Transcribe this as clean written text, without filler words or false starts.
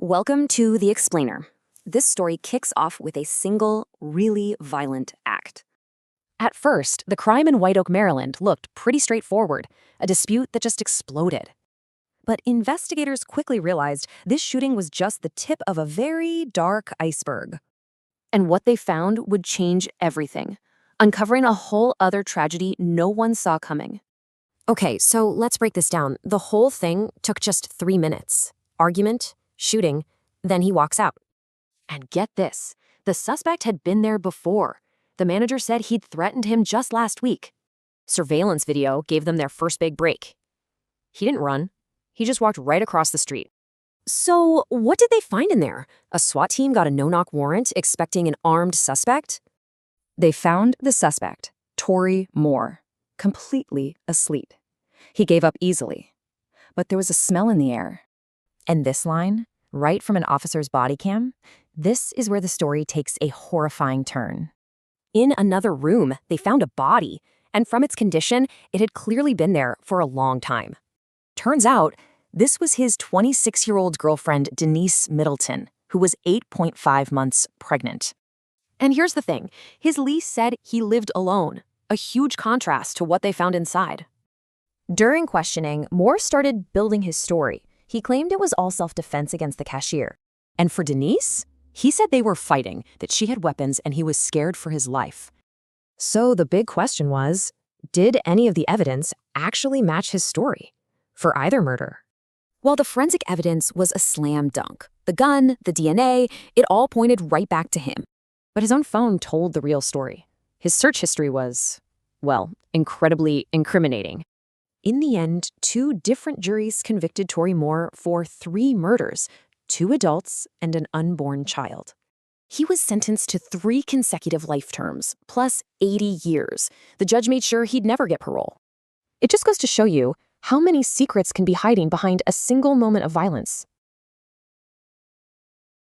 Welcome to The Explainer. This story kicks off with a single, really violent act. At first, the crime in White Oak, Maryland looked pretty straightforward, a dispute that just exploded. But investigators quickly realized this shooting was just the tip of a very dark iceberg. And what they found would change everything, uncovering a whole other tragedy no one saw coming. Okay, so let's break this down. The whole thing took just 3 minutes. Argument, shooting, then he walks out. And get this, the suspect had been there before. The manager said he'd threatened him just last week. Surveillance video gave them their first big break. He didn't run. He just walked right across the street. So what did they find in there? A SWAT team got a no-knock warrant expecting an armed suspect? They found the suspect, Tori Moore, completely asleep. He gave up easily. But there was a smell in the air. And this line, right from an officer's body cam, this is where the story takes a horrifying turn. In another room, they found a body, and from its condition, it had clearly been there for a long time. Turns out, this was his 26-year-old girlfriend, Denise Middleton, who was 8.5 months pregnant. And here's the thing, his lease said he lived alone, a huge contrast to what they found inside. During questioning, Moore started building his story. He claimed it was all self-defense against the cashier. And for Denise, he said they were fighting, that she had weapons and he was scared for his life. So the big question was, did any of the evidence actually match his story for either murder? Well, the forensic evidence was a slam dunk. The gun, the DNA, it all pointed right back to him. But his own phone told the real story. His search history was, well, incredibly incriminating. In the end, 2 different juries convicted Tori Moore for 3 murders, 2 adults and an unborn child. He was sentenced to 3 consecutive life terms, plus 80 years. The judge made sure he'd never get parole. It just goes to show you how many secrets can be hiding behind a single moment of violence.